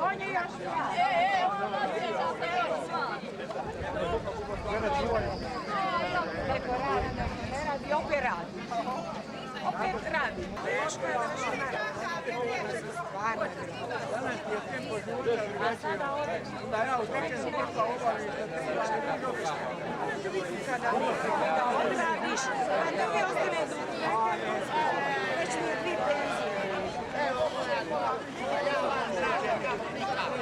On je još neko radi, ne radi, opet radi. Opet radi. Teško je stvarno. A sada odeš. Da ja u trećem kursu obavim kada odradiš, a tebi ostane već mi je 2 penzije. Evo, ja vam tražim kako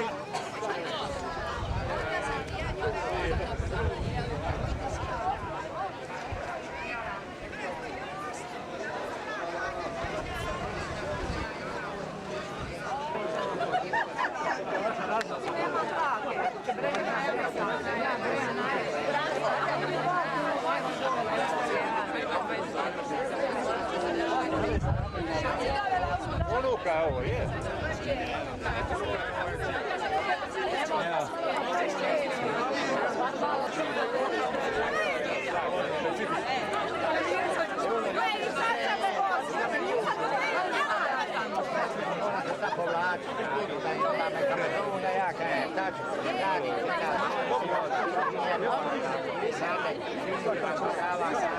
Ponuka ovo je.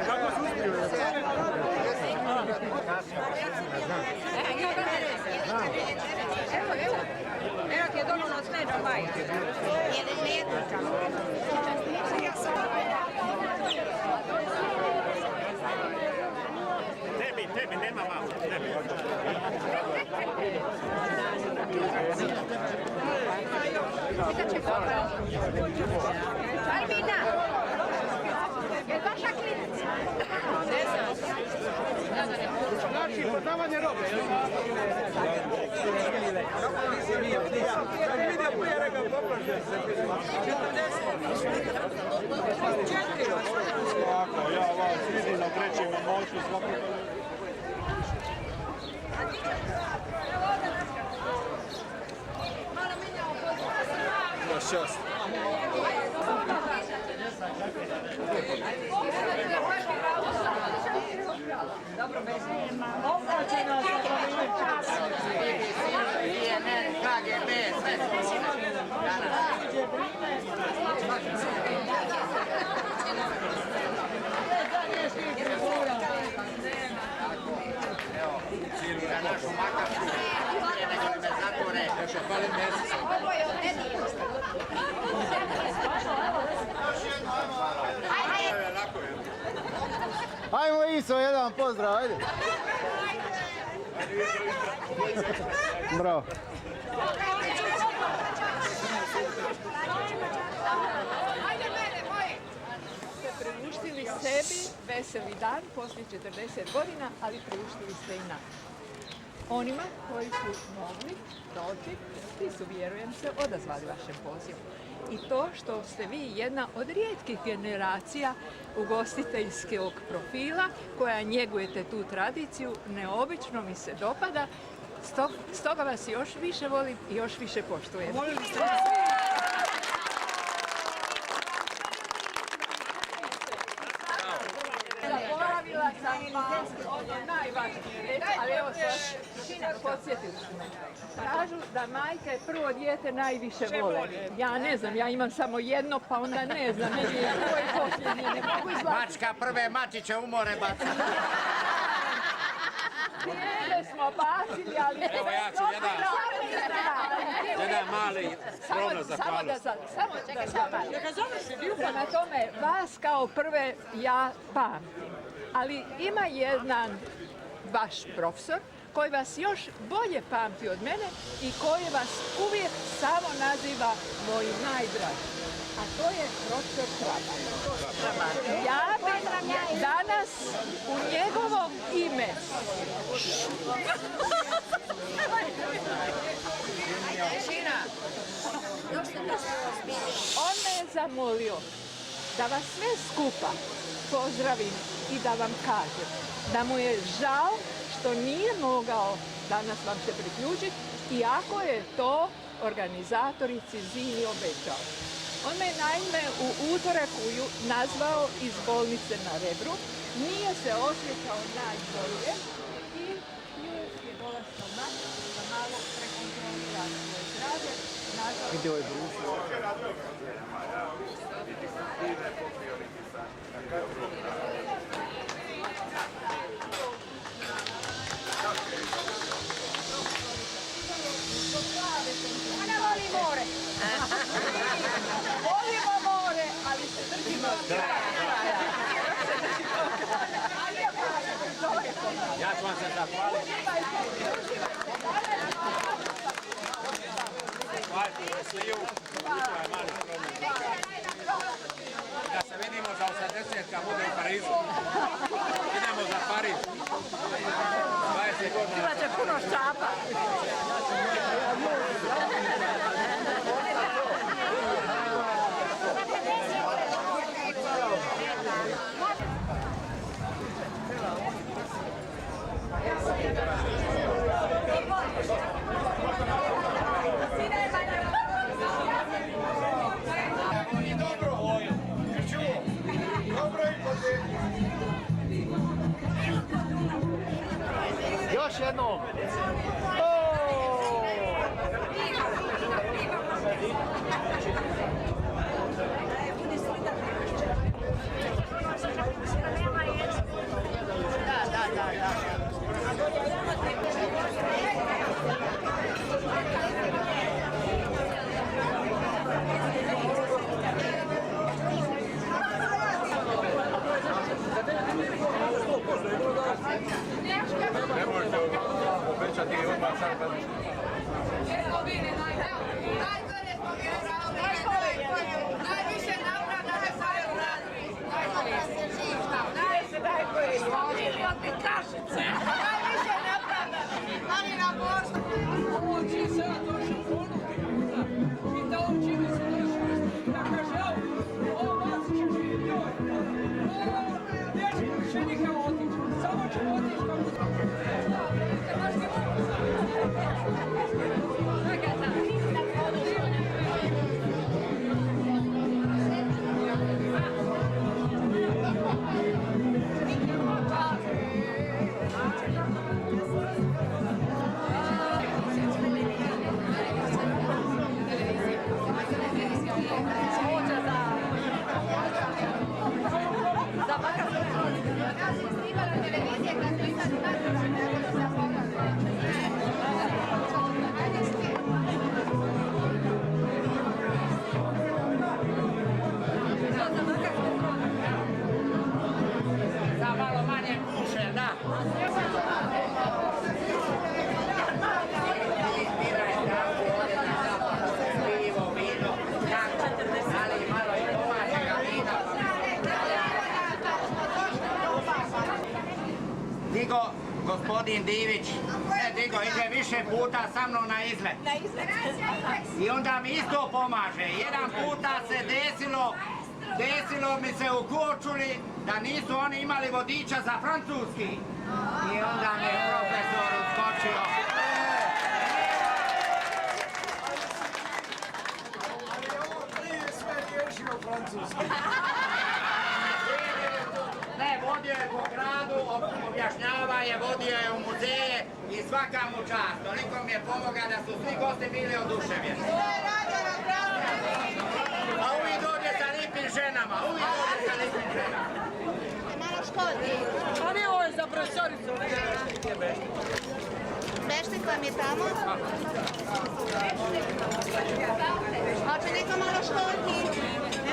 Kako su uspiju? Evo ti je dovoljno smeđa majke. Tebi, nema malo. Tebi. Albina! Je vaša klinica? Ne znam. Znači, poznavanje robe. Kad vidio prije reka poplaše se. 40. Svako, ja vas vidim na trećem moću svako. Šast. Dobro, bez nema. Obraćeno se po času. KGB, sve evo, cijelu na našu makarsku, prije nego li me zatvore. Još je pali mjesec. Ovo je od Nedije. Ajmo Iso, jedan pozdrav, ajde. Bravo. Ste priuštili sebi veseli dan poslije 40 godina, ali priuštili ste i nam. Onima koji su mogli doći, ti su, vjerujem se, odazvali vašem pozivu. I to što ste vi jedna od rijetkih generacija ugostiteljskog profila koja njegujete tu tradiciju, neobično mi se dopada, stoga vas još više volim i još više poštujem. Zaboravila sam vas ono najvažnije reći, ali evo se podsjetili su me. Kažu da majke prvo dijete najviše vole. Ja ne znam, ja imam samo jedno, pa onda ne znam, ne znam, ovo je posljednje, ne mogu izvlatiti. Mačka prve mačiće umore baca. Dijele smo bacili, ali... Evo ja ću jedan mali skromno zahvalnost. Samo prema tome, vas kao prve ja pamtim, ali ima jedan vaš profesor koji vas još bolje pamti od mene i koji vas uvijek samo naziva moj najdraži. A to je profesor Trabar. Ja bih danas u njegovo ime on me je zamolio da vas sve skupa pozdravim i da vam kažem da mu je žao što nije mogao danas vam se priključiti, iako je to organizatorici Zini obećao. On me naime u utorak nazvao iz bolnice na Rebru nije se osjećao najbolje i uvijek je dolasno da malo prekontrolira svoje zdravlje. Ona voli more. Volimo more, ali se držimo Ja ću vam se zahvaliti. Hvalite Vesliju, to je mali problem. Da se vidimo za 80 kad bude u Parizu. Idemo za Pariz. 20 godina. Imaće puno ščapa. Još jednom. Nemojte obećati odmah sad kad... Najviše napravda ne svoje uradi. Najviše najbolje. Životne kašice. Najviše napravda. Oni na Božu. Ovo čini se ja došao ponuti. I da on čini se došao. Da kaže, ovo vas će živjeti njoj. Ovo nećemo više nikamo otići. Samo ćemo otići kako Za malo manje kuše, da. Pivo, vino, ali malo i domaćega vina. Digo, gospodin Divić, Digo ide više puta sa mnom na izlet. I onda mi isto pomaže. Jedan puta se desilo mi se u Korčuli da nisu oni imali vodiča za francuski. I onda mi je profesor uskočio. Ne, vodio je po gradu, objašnjava je, vodio je u muzeje i svaka mu čast. Toliko mi je pomogao da su svi gosti bili oduševljeni. A uvijek dođe sa lijepim ženama, Malo školki. A ne, ovo je za profesoricu. Beštik vam je tamo. Hoće neko malo školki?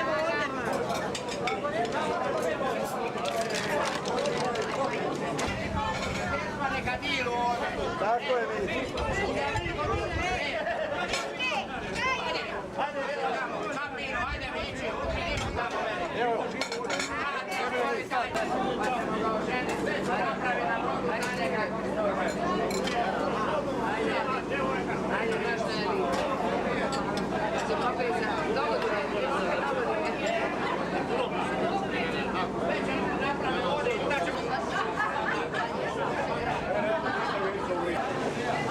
Evo ovdje. neka dilu ovdje. Tako je mi. Ajde Mići, idemo tamo meni. Evo.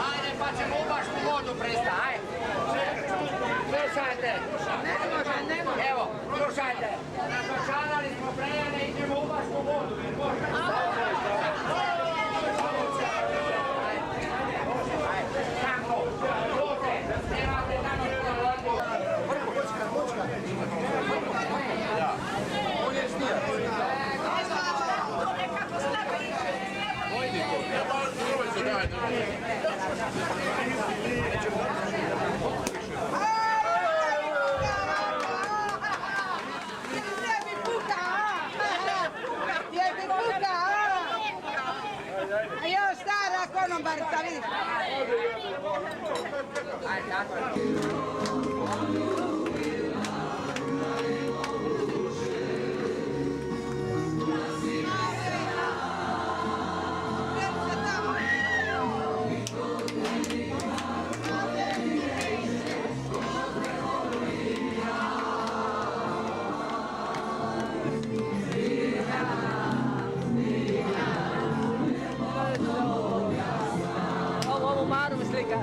Ajde pa ćemo u baš vodu. A još stara konobarica, vidiš? Ovo Maru mi slika.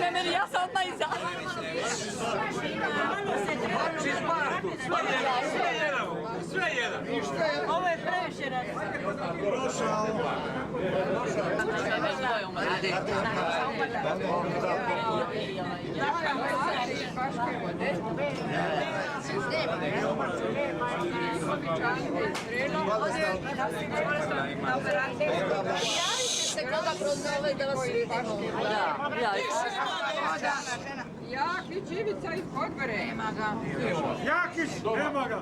Ne, meni, ja sam odmah iza. Sve jedan. Ovo je previše Jakić, Ivica iz Podgore. Nema ga. Jakić, nema ga.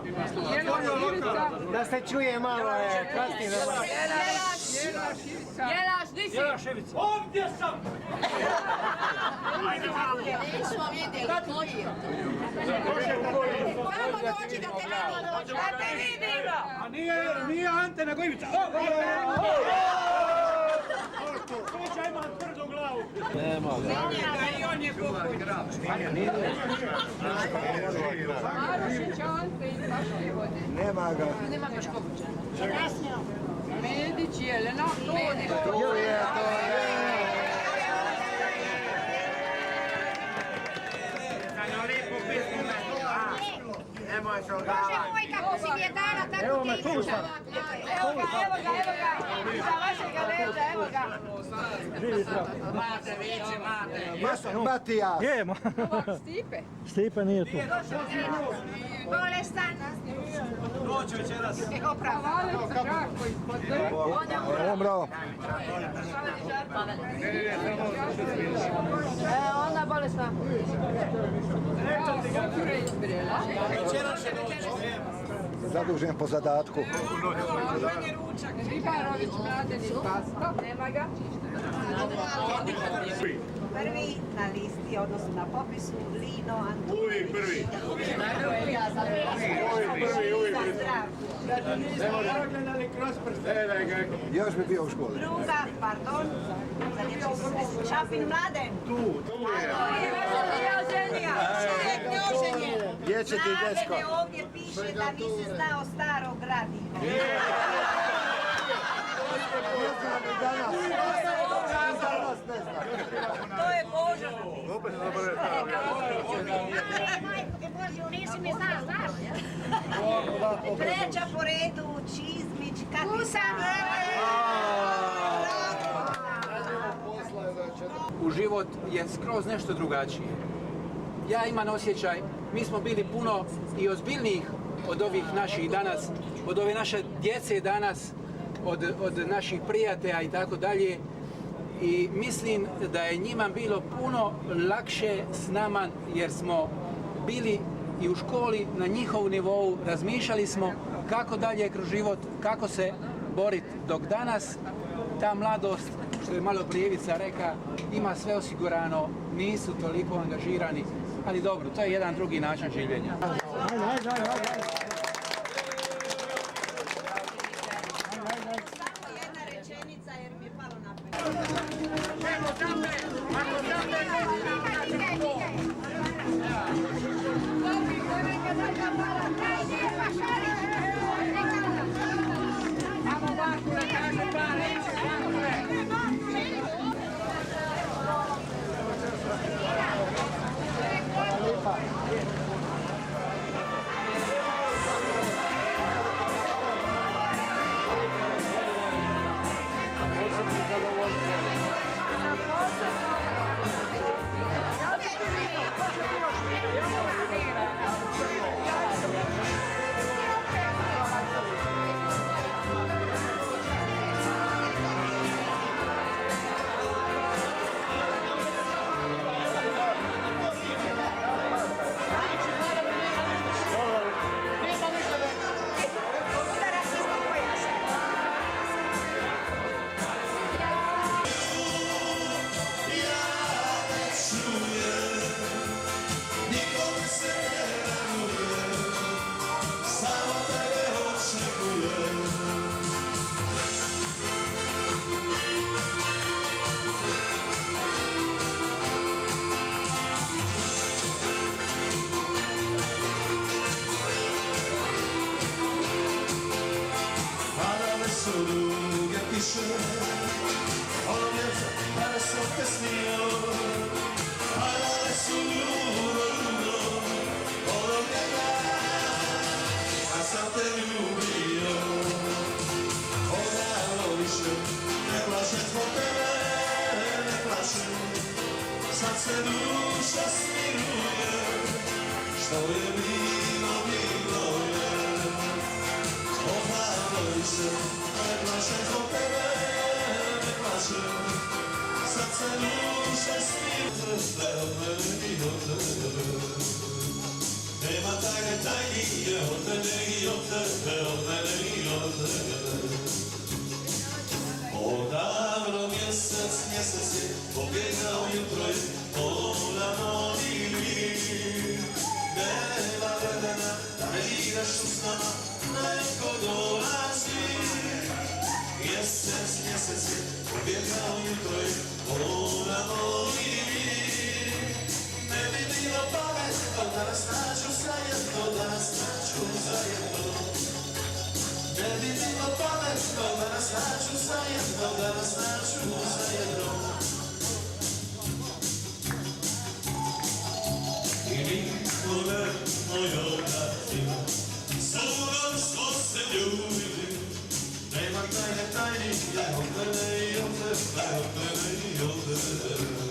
Ivica. Da se čuje malo, kasnije. Jelaš, di si? Ovdje sam! Nismo vidjeli koji je. Samo dođi da te vidimo. Da te vidimo! A nije Ante, nego Ivica. Koća ima tvrdu glavu. Nema ga. I on je poput. Marušić, Ante i Paške vode. Nema ga. Nema baš kopuća. Medić, Jelena, Medić. Nemoj se Bože moj, kako si mi je dala, tako ti je išla. Evo ga. Za vašega leđa, evo ga. Mate, viće, mate. Matija. Jemo. Stipe. Stipe nije tu. Bolestan. Doću večeras. Valeca Žarko iz Podgore. Evo, bravo. Ona bolesna. Kure iz Brela. Zadužen po zadatku. Ribarović, Mladen iz Basto. Nema ga. Prvi na listi, odnosno na popisu, Lino Antunović. Uvijek prvi. Još bi bio u školi. Druga, pardon, Šapin Mladen. Tu je. Gdje će ti dečko? Mene ovdje piše da nisi znao staro gradivo. Ne znam i danas. Danas ne znam. To je Božo napisao. si mi znaš? Treća po redu, Čizmić, kapitan. U život je skroz nešto drugačije. Ja imam osjećaj, mi smo bili puno i ozbiljnijih od ovih naših danas, od ove naše djece danas, od naših prijatelja i tako dalje. I mislim da je njima bilo puno lakše s nama jer smo bili i u školi na njihovu nivou, razmišljali smo kako dalje kroz život, kako se boriti. Dok danas ta mladost, što je malo prije Ivica reka, ima sve osigurano, nisu toliko angažirani, ali dobro, to je jedan drugi način življenja. Samo jedna rečenica jer mi je palo na pamet. Sad se duša smiruje, što je bilo, bilo je. Ohladoj se, ne plašem zbog tebe, ne plašem. Sad se duša smiruje, sve od mene i od tebe. Nema tajne tajnije od mene i od tebe, od mene i od tebe. Odavno mjesec je pobjegao jutro je pola noći. Nema vremena da ne igraš tu s nama, netko dolazi. Mjesec je pobjegao jutro je pola noći. Ne bi bilo pametno da nas nađu zajedno, da nas nađu zajedno. Ne bi bilo pametno da nas nađu zajedno, da nas nađu zajedno. I niko ne moj obratima, sudom smo se ljubili. Nema tajne tajnije od mene i od tebe, od mene i od tebe.